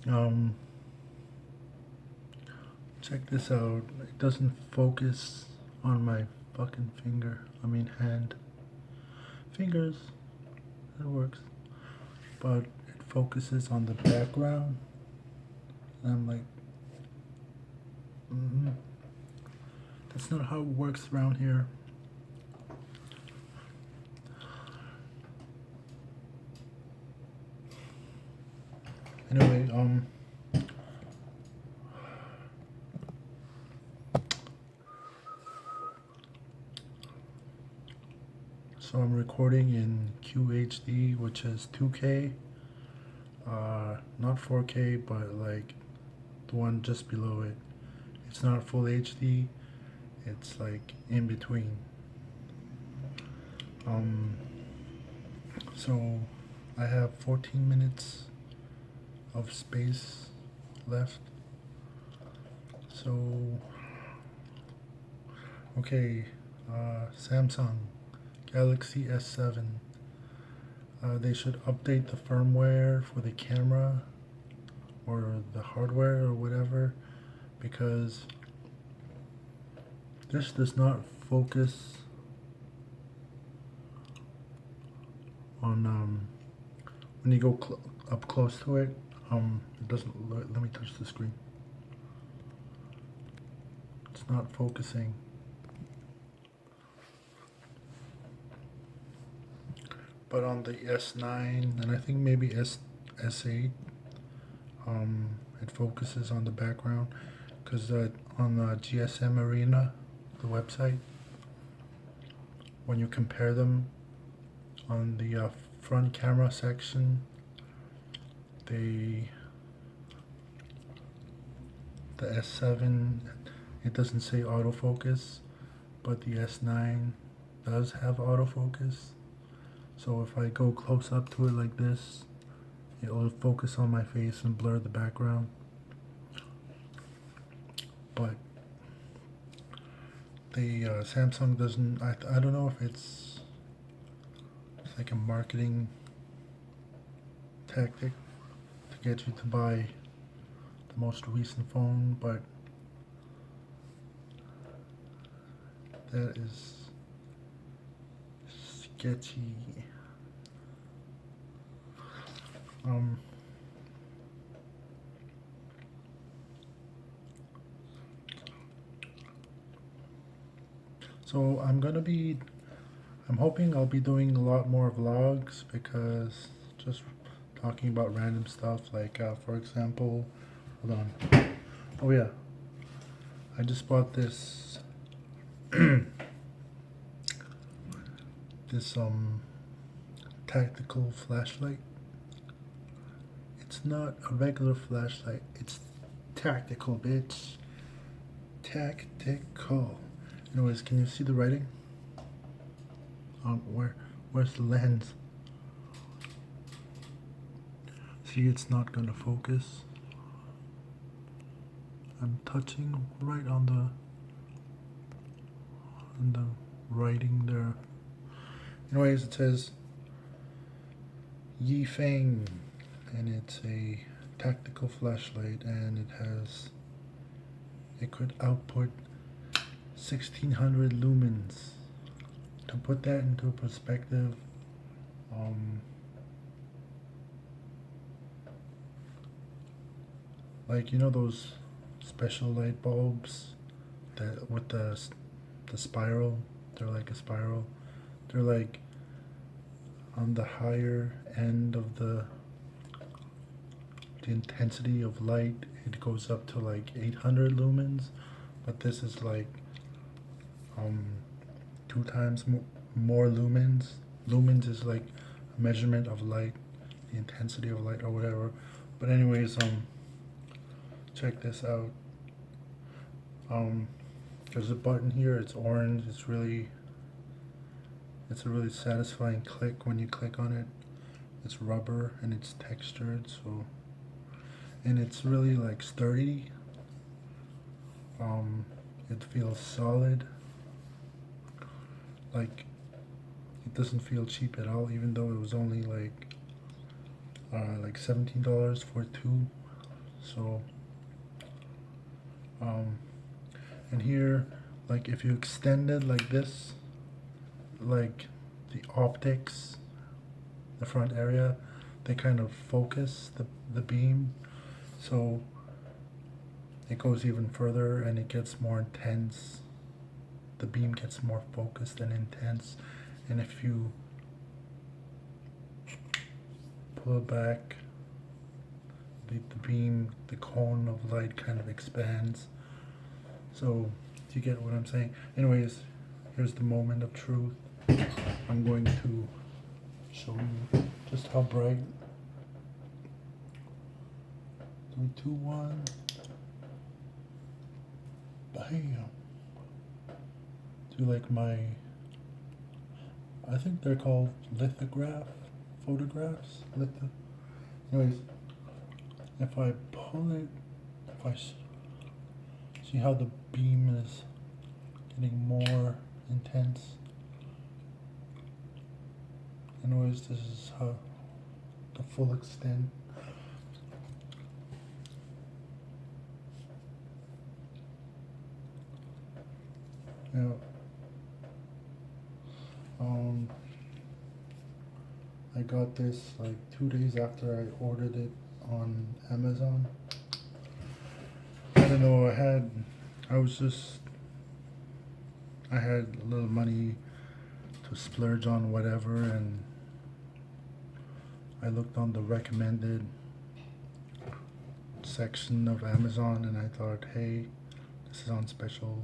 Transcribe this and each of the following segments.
um, Check this out. It doesn't focus on my fucking finger. I mean hand. Fingers. It works. But it focuses on the background. And I'm like, that's not how it works around here. Anyway, so I'm recording in QHD, which is 2K, not 4K, but like the one just below it. It's not full HD, it's like in between. So I have 14 minutes of space left. So, okay, Samsung Galaxy S7. They should update the firmware for the camera or the hardware or whatever, because this does not focus on when you go up close to it. It doesn't. Let me touch the screen. It's not focusing. But on the S9 and I think maybe S8, it focuses on the background, because on the GSM Arena, the website, when you compare them on the front camera section, the S7, it doesn't say autofocus, but the S9 does have autofocus. So if I go close up to it like this, it will focus on my face and blur the background. But the Samsung doesn't. I don't know if it's like a marketing tactic to get you to buy the most recent phone, but that is sketchy. So I'm hoping I'll be doing a lot more vlogs, because just talking about random stuff, like for example, hold on. Oh yeah, I just bought this this tactical flashlight. It's not a regular flashlight, it's tactical, bitch. Tactical. Anyways, can you see the writing? Where's the lens? See, it's not gonna focus. I'm touching right on the writing there. Anyways, it says Yifeng, and it's a tactical flashlight, and it could output 1600 lumens. To put that into perspective, like, you know those special light bulbs that with the spiral, they're like a spiral. They're like on the higher end of the intensity of light. It goes up to like 800 lumens, but this is like 2 times more lumens. Lumens is like a measurement of light, the intensity of light or whatever. But anyways, check this out. There's a button here. It's orange. It's a really satisfying click when you click on it. It's rubber and it's textured, and it's really like sturdy. It feels solid. Like, it doesn't feel cheap at all, even though it was only like like $17 for two. So and here, like if you extend it like this, like the optics, the front area, they kind of focus the beam, so it goes even further and it gets more intense. The beam gets more focused and intense, and if you pull it back, the beam, the cone of light kind of expands. So, do you get what I'm saying? Anyways, here's the moment of truth. I'm going to show you just how bright. 3, 2, 1. Bam. Do like my, I think they're called lithograph photographs. Anyways, if I pull it, if I see how the beam is getting more intense. Anyways, this is how the full extent. Yeah. I got this like 2 days after I ordered it on Amazon. I don't know, I had a little money to splurge on whatever, and I looked on the recommended section of Amazon and I thought, hey, this is on special.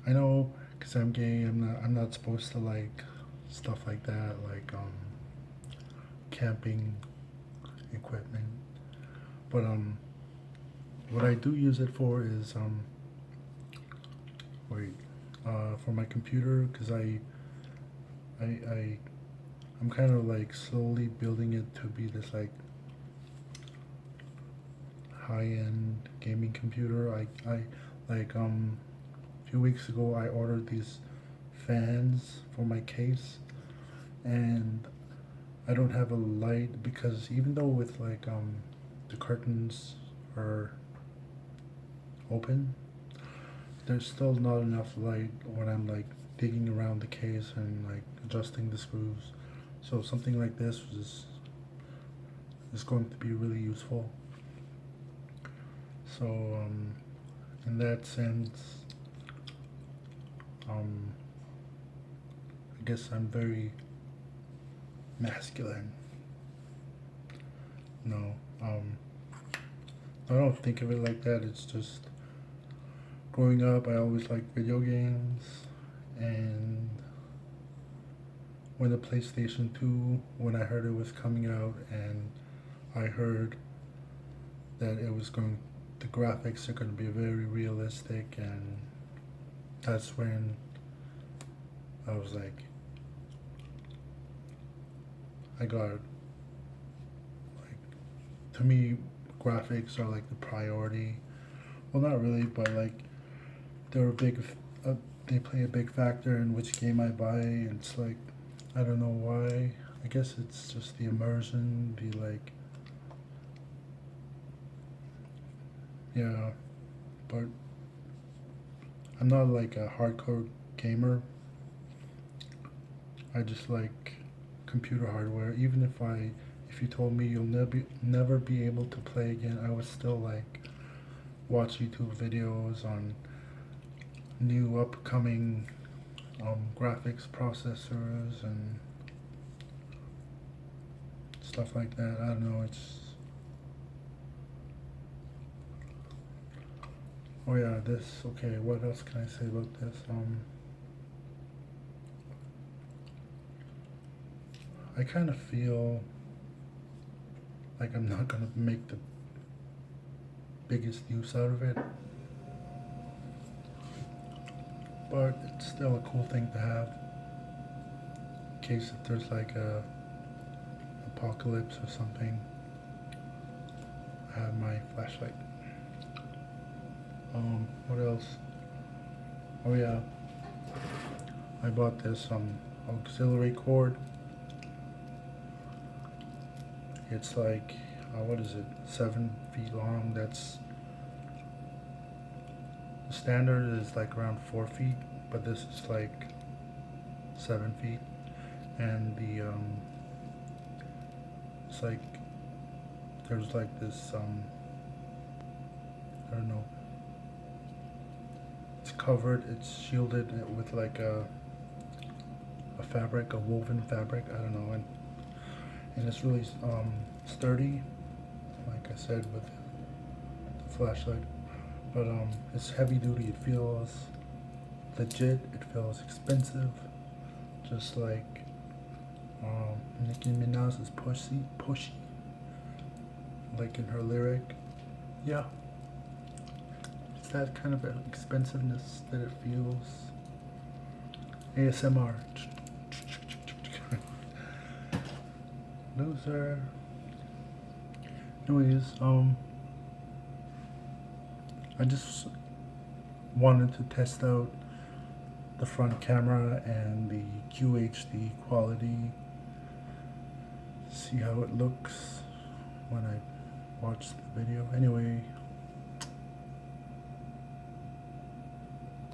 I know, because I'm gay, I'm not supposed to like stuff like that, like camping equipment. But what I do use it for is for my computer, because I'm kind of like slowly building it to be this like high-end gaming computer. I like a few weeks ago I ordered these fans for my case, and I don't have a light because even though with like the curtains are open, there's still not enough light when I'm like digging around the case and like adjusting the screws. So something like this is going to be really useful. So in that sense, I guess I'm very masculine. No, I don't think of it like that. It's just growing up, I always liked video games, and when the PlayStation 2, when I heard it was coming out, and I heard that the graphics are going to be very realistic, and that's when I was like, I got, like, to me, graphics are like the priority. Well, not really, but like, they're they play a big factor in which game I buy. And it's like, I don't know why. I guess it's just the immersion, yeah, but I'm not like a hardcore gamer. I just like computer hardware. Even if you told me you'll never be able to play again, I would still like watch YouTube videos on new upcoming graphics processors and stuff like that. I don't know, oh yeah, okay, what else can I say about this? I kind of feel like I'm not gonna make the biggest use out of it, but it's still a cool thing to have in case if there's like a apocalypse or something. I have my flashlight. What else? Oh yeah, I bought this auxiliary cord. It's like, what is it, 7 feet long. That's, the standard is like around 4 feet, but this is like 7 feet. And the, it's like, there's like this, I don't know, it's covered, it's shielded with like a fabric, a woven fabric, I don't know, and it's really sturdy, like I said, with the flashlight. But it's heavy duty. It feels legit. It feels expensive, just like Nicki Minaj is pushy, like in her lyric. Yeah, it's that kind of expensiveness that it feels. ASMR. Loser. Anyways, I just wanted to test out the front camera and the QHD quality, see how it looks when I watch the video. Anyway,